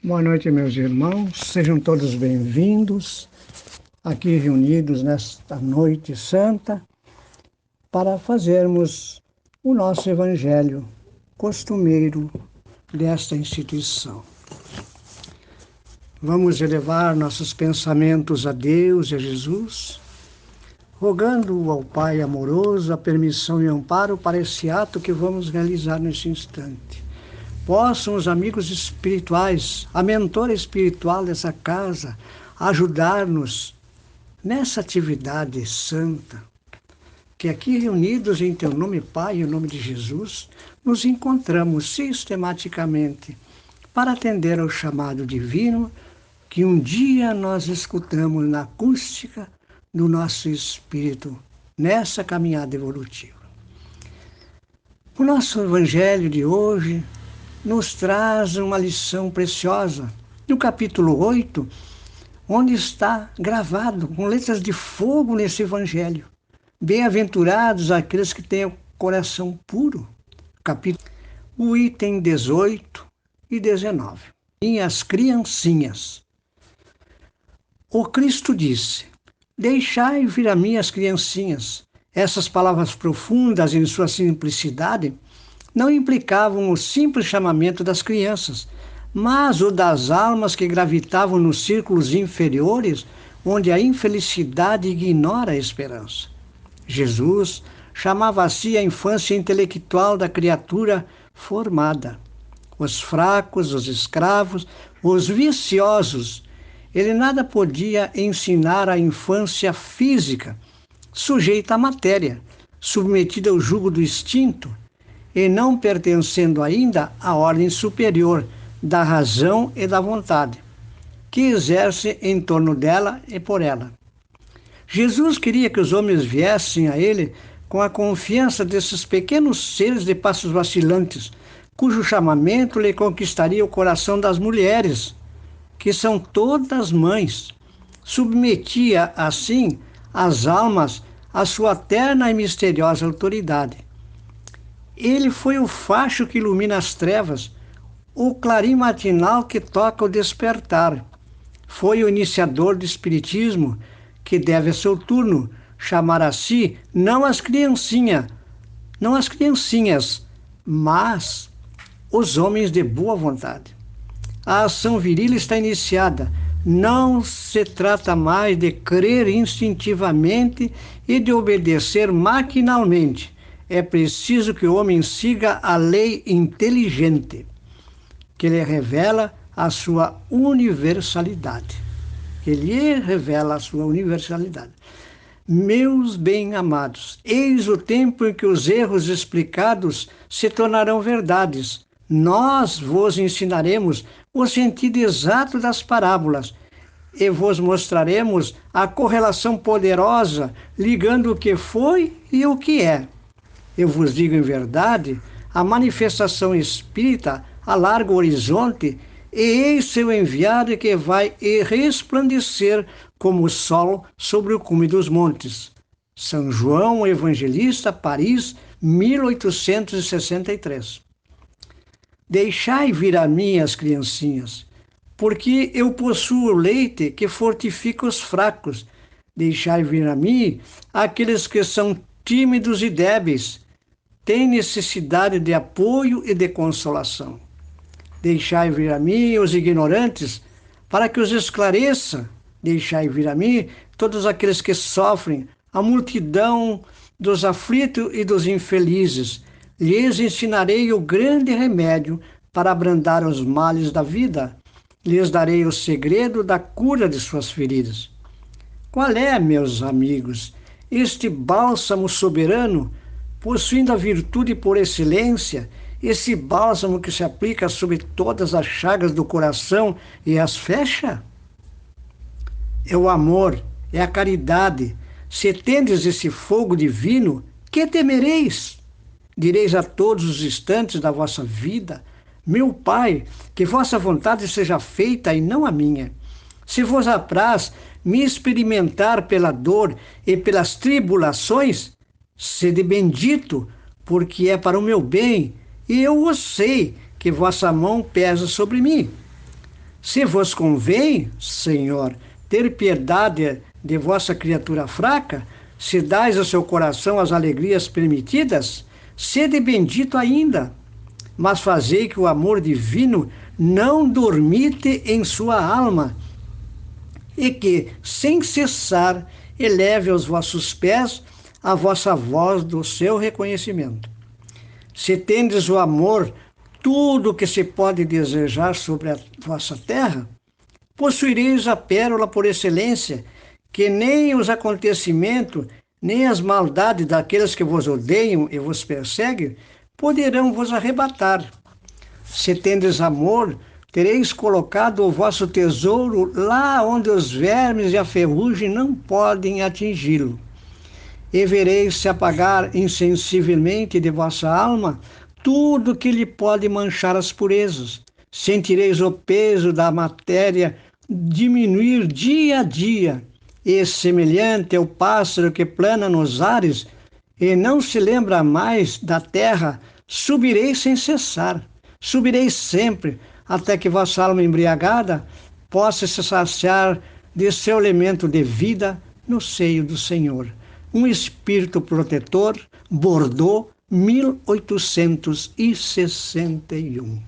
Boa noite, meus irmãos. Sejam todos bem-vindos aqui reunidos nesta noite santa para fazermos o nosso evangelho costumeiro desta instituição. Vamos elevar nossos pensamentos a Deus e a Jesus, rogando ao Pai amoroso a permissão e amparo para esse ato que vamos realizar neste instante. Possam os amigos espirituais, a mentora espiritual dessa casa, ajudar-nos nessa atividade santa, que aqui reunidos em Teu nome, Pai, em nome de Jesus, nos encontramos sistematicamente para atender ao chamado divino que um dia nós escutamos na acústica do nosso espírito, nessa caminhada evolutiva. O nosso evangelho de hoje nos traz uma lição preciosa, no capítulo 8, onde está gravado com letras de fogo nesse evangelho. Bem-aventurados aqueles que têm o coração puro. O item 18 e 19. Minhas criancinhas. O Cristo disse: deixai vir a mim as criancinhas. Essas palavras profundas em sua simplicidade não implicavam o simples chamamento das crianças, mas o das almas que gravitavam nos círculos inferiores, onde a infelicidade ignora a esperança. Jesus chamava a si a infância intelectual da criatura formada. Os fracos, os escravos, os viciosos, ele nada podia ensinar à infância física, sujeita à matéria, submetida ao jugo do instinto, e não pertencendo ainda à ordem superior da razão e da vontade, que exerce em torno dela e por ela. Jesus queria que os homens viessem a ele com a confiança desses pequenos seres de passos vacilantes, cujo chamamento lhe conquistaria o coração das mulheres, que são todas mães. Submetia, assim, as almas à sua terna e misteriosa autoridade. Ele foi o facho que ilumina as trevas, o clarim matinal que toca o despertar. Foi o iniciador do espiritismo, que deve a seu turno chamar a si não as criancinhas, mas os homens de boa vontade. A ação viril está iniciada. Não se trata mais de crer instintivamente e de obedecer maquinalmente. É preciso que o homem siga a lei inteligente, que lhe revela a sua universalidade. Meus bem-amados, eis o tempo em que os erros explicados se tornarão verdades. Nós vos ensinaremos o sentido exato das parábolas e vos mostraremos a correlação poderosa ligando o que foi e o que é. Eu vos digo em verdade, a manifestação espírita alarga o horizonte e eis seu enviado que vai resplandecer como o sol sobre o cume dos montes. São João Evangelista, Paris, 1863. Deixai vir a mim as criancinhas, porque eu possuo o leite que fortifica os fracos. Deixai vir a mim aqueles que são tímidos e débeis, têm necessidade de apoio e de consolação. Deixai vir a mim os ignorantes, para que os esclareça. Deixai vir a mim todos aqueles que sofrem, a multidão dos aflitos e dos infelizes. Lhes ensinarei o grande remédio para abrandar os males da vida. Lhes darei o segredo da cura de suas feridas. Qual é, meus amigos, este bálsamo soberano, possuindo a virtude por excelência, esse bálsamo que se aplica sobre todas as chagas do coração e as fecha? É o amor, é a caridade. Se tendes esse fogo divino, que temereis? Direis a todos os instantes da vossa vida: meu Pai, que vossa vontade seja feita e não a minha. Se vos apraz me experimentar pela dor e pelas tribulações, sede bendito, porque é para o meu bem, e eu o sei que vossa mão pesa sobre mim. Se vos convém, Senhor, ter piedade de vossa criatura fraca, se dais ao seu coração as alegrias permitidas, sede bendito ainda. Mas fazei que o amor divino não dormite em sua alma, e que, sem cessar, eleve aos vossos pés a vossa voz do seu reconhecimento. Se tendes o amor, tudo o que se pode desejar sobre a vossa terra, possuireis a pérola por excelência, que nem os acontecimentos, nem as maldades daqueles que vos odeiam e vos perseguem, poderão vos arrebatar. Se tendes amor, tereis colocado o vosso tesouro lá onde os vermes e a ferrugem não podem atingi-lo. E vereis se apagar insensivelmente de vossa alma tudo que lhe pode manchar as purezas. Sentireis o peso da matéria diminuir dia a dia, e semelhante ao pássaro que plana nos ares e não se lembra mais da terra, subireis sem cessar, subireis sempre, até que vossa alma embriagada possa se saciar de seu alimento de vida no seio do Senhor. Um espírito protetor, Bordeaux, 1861.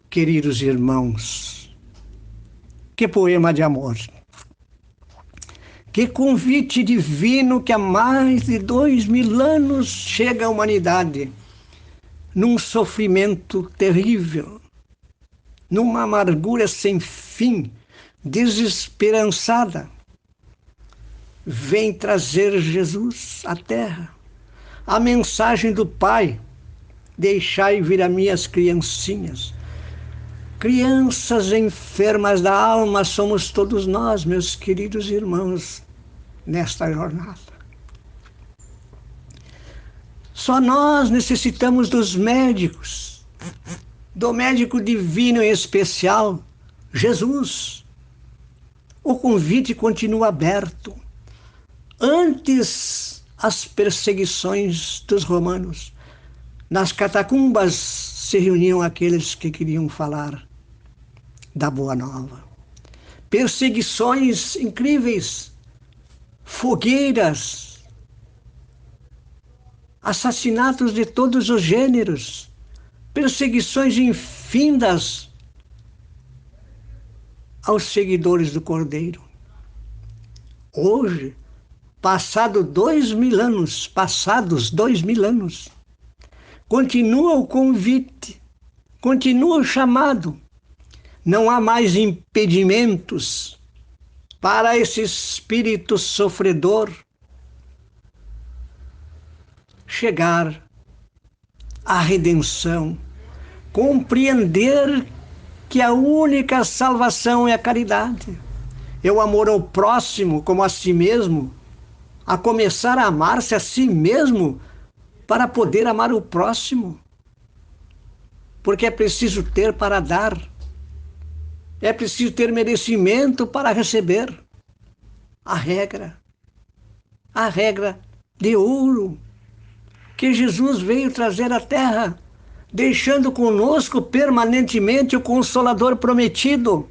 Queridos irmãos, que poema de amor! Que convite divino que há mais de 2000 anos chega à humanidade, num sofrimento terrível, numa amargura sem fim, desesperançada. Vem trazer Jesus à terra, a mensagem do Pai: deixai vir a minhas criancinhas. Crianças enfermas da alma somos todos nós, meus queridos irmãos, nesta jornada. Só nós necessitamos dos médicos, do médico divino em especial, Jesus. O convite continua aberto. Antes as perseguições dos romanos, nas catacumbas se reuniam aqueles que queriam falar da Boa Nova. Perseguições incríveis, fogueiras, assassinatos de todos os gêneros, perseguições infindas aos seguidores do Cordeiro. Hoje, passados 2000 anos, continua o convite, continua o chamado. Não há mais impedimentos para esse espírito sofredor chegar à redenção, compreender que a única salvação é a caridade, é o amor ao próximo como a si mesmo, a começar a amar-se a si mesmo para poder amar o próximo, porque é preciso ter para dar. É preciso ter merecimento para receber. A regra de ouro que Jesus veio trazer à terra, deixando conosco permanentemente o Consolador prometido.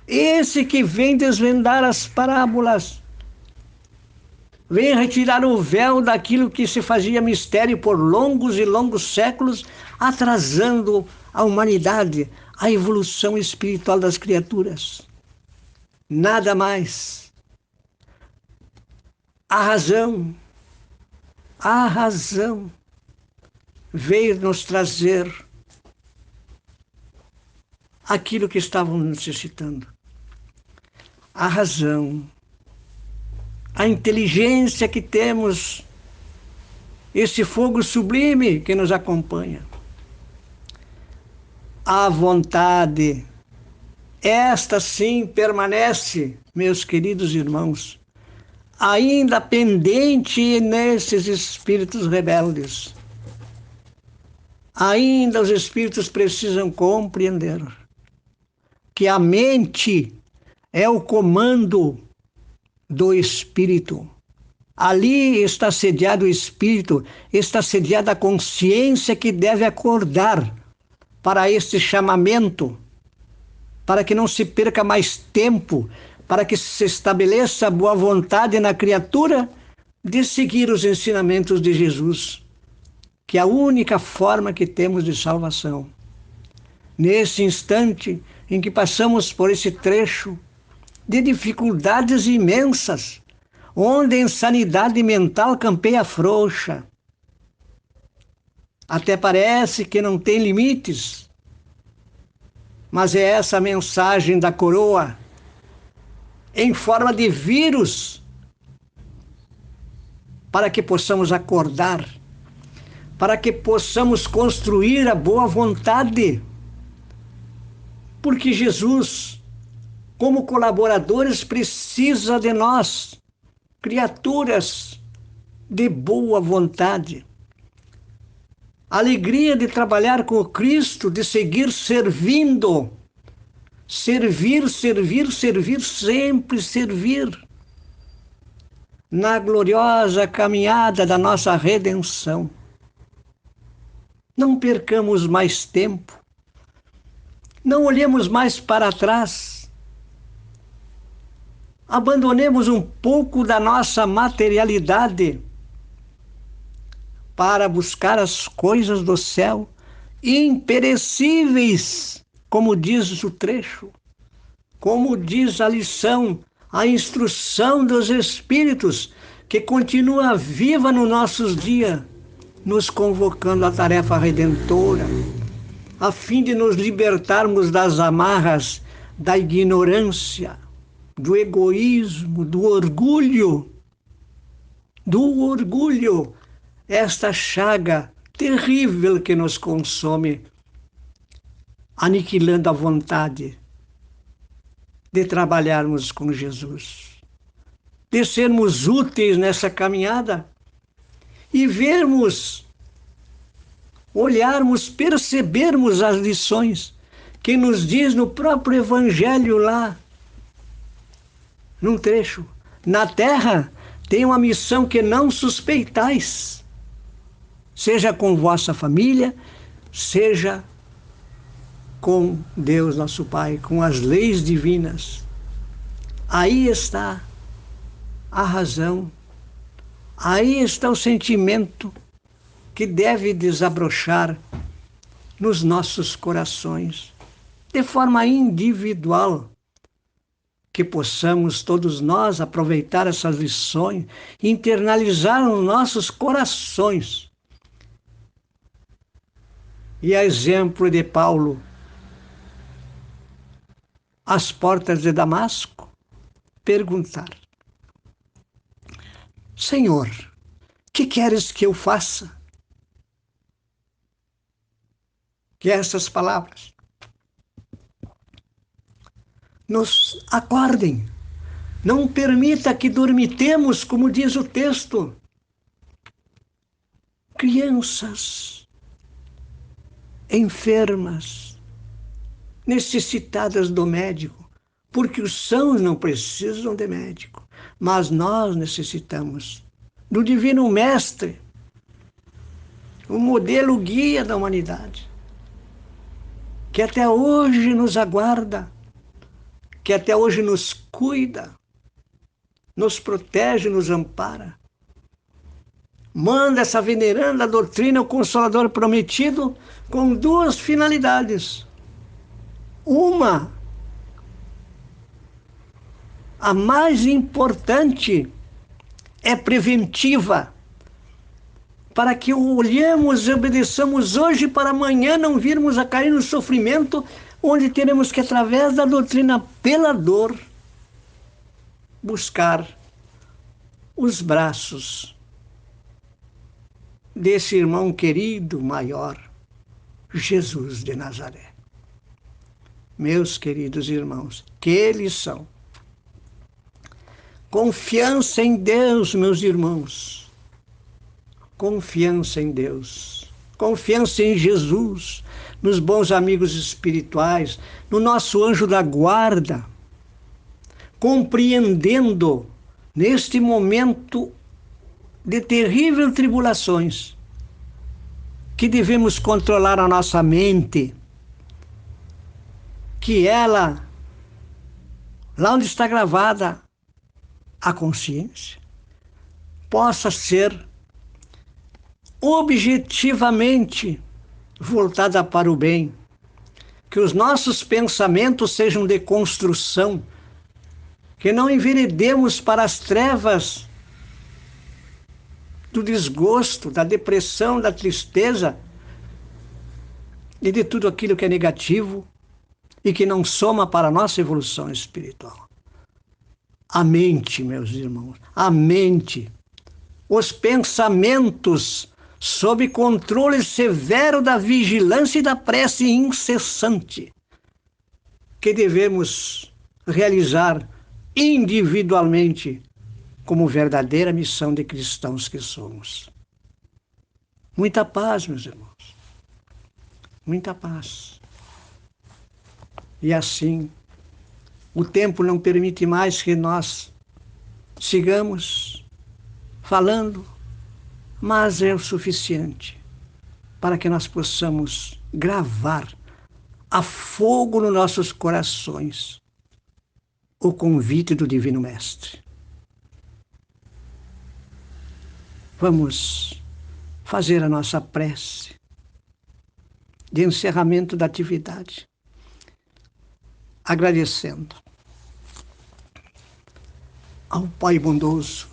Esse que vem desvendar as parábolas, vem retirar o véu daquilo que se fazia mistério por longos e longos séculos, atrasando a humanidade, a evolução espiritual das criaturas. Nada mais. A razão veio nos trazer aquilo que estávamos necessitando. A razão, a inteligência que temos, esse fogo sublime que nos acompanha. A vontade, esta sim permanece, meus queridos irmãos, ainda pendente nesses espíritos rebeldes. Ainda os espíritos precisam compreender que a mente é o comando do espírito. Ali está sediado o espírito, está sediada a consciência que deve acordar para este chamamento para que não se perca mais tempo, para que se estabeleça a boa vontade na criatura de seguir os ensinamentos de Jesus, que é a única forma que temos de salvação. Nesse instante em que passamos por esse trecho de dificuldades imensas, onde a insanidade mental campeia frouxa, até parece que não tem limites, mas é essa mensagem da coroa, em forma de vírus, para que possamos acordar, para que possamos construir a boa vontade, porque Jesus, como colaboradores, precisa de nós, criaturas de boa vontade. A alegria de trabalhar com o Cristo, de seguir servindo. Servir, servir, servir, sempre servir. Na gloriosa caminhada da nossa redenção. Não percamos mais tempo. Não olhemos mais para trás. Abandonemos um pouco da nossa materialidade para buscar as coisas do céu, imperecíveis, como diz o trecho, como diz a lição, a instrução dos Espíritos, que continua viva nos nossos dias, nos convocando à tarefa redentora, a fim de nos libertarmos das amarras da ignorância, do egoísmo, do orgulho, esta chaga terrível que nos consome, aniquilando a vontade de trabalharmos com Jesus, de sermos úteis nessa caminhada e vermos, olharmos, percebermos as lições que nos diz no próprio Evangelho lá, num trecho. Na terra tem uma missão que não suspeitais, seja com vossa família, seja com Deus nosso Pai, com as leis divinas. Aí está a razão, aí está o sentimento que deve desabrochar nos nossos corações, de forma individual, que possamos todos nós aproveitar essas lições, internalizar nos nossos corações. E a exemplo de Paulo, às portas de Damasco, perguntar: Senhor, que queres que eu faça? Que essas palavras nos acordem. Não permita que dormitemos, como diz o texto. Crianças enfermas, necessitadas do médico, porque os sãos não precisam de médico, mas nós necessitamos do Divino Mestre, o modelo guia da humanidade, que até hoje nos aguarda, que até hoje nos cuida, nos protege, nos ampara. Manda essa veneranda doutrina, o Consolador prometido, com duas finalidades. Uma, a mais importante, é preventiva, para que olhemos e obedeçamos hoje para amanhã não virmos a cair no sofrimento, onde teremos que, através da doutrina pela dor, buscar os braços desse irmão querido maior, Jesus de Nazaré. Meus queridos irmãos, que lição! Confiança em Deus, meus irmãos. Confiança em Deus. Confiança em Jesus, nos bons amigos espirituais, no nosso anjo da guarda, compreendendo neste momento de terríveis tribulações que devemos controlar a nossa mente, que ela, lá onde está gravada a consciência, possa ser objetivamente voltada para o bem, que os nossos pensamentos sejam de construção, que não enveredemos para as trevas do desgosto, da depressão, da tristeza e de tudo aquilo que é negativo e que não soma para a nossa evolução espiritual. A mente, meus irmãos, a mente, os pensamentos sob controle severo da vigilância e da prece incessante que devemos realizar individualmente como verdadeira missão de cristãos que somos. Muita paz, meus irmãos. Muita paz. E assim, o tempo não permite mais que nós sigamos falando, mas é o suficiente para que nós possamos gravar a fogo nos nossos corações o convite do Divino Mestre. Vamos fazer a nossa prece de encerramento da atividade, agradecendo ao Pai bondoso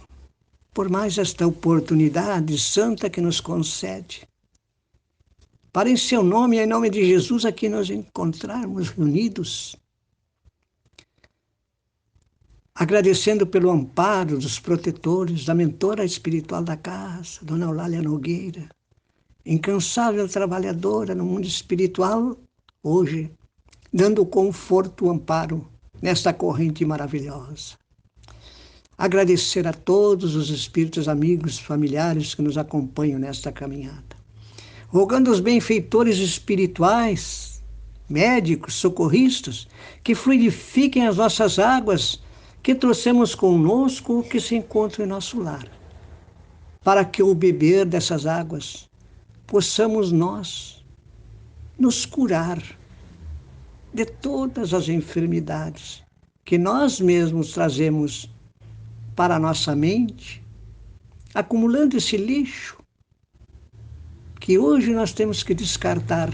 por mais esta oportunidade santa que nos concede, para em seu nome e em nome de Jesus aqui nos encontrarmos reunidos, agradecendo pelo amparo dos protetores, da mentora espiritual da casa, Dona Eulália Nogueira, incansável trabalhadora no mundo espiritual, hoje, dando conforto e amparo nesta corrente maravilhosa. Agradecer a todos os espíritos amigos, familiares que nos acompanham nesta caminhada. Rogando aos benfeitores espirituais, médicos, socorristas, que fluidifiquem as nossas águas, que trouxemos conosco o que se encontra em nosso lar, para que ao beber dessas águas possamos nós nos curar de todas as enfermidades que nós mesmos trazemos para a nossa mente, acumulando esse lixo que hoje nós temos que descartar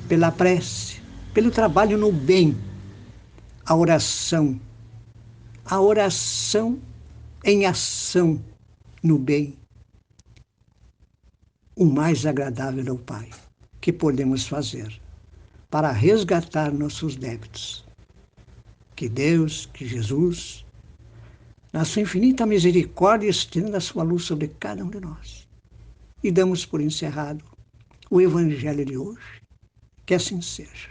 pela prece, pelo trabalho no bem, a oração em ação no bem, o mais agradável ao Pai que podemos fazer para resgatar nossos débitos. Que Deus, que Jesus, na sua infinita misericórdia, estenda a sua luz sobre cada um de nós. E damos por encerrado o Evangelho de hoje. Que assim seja.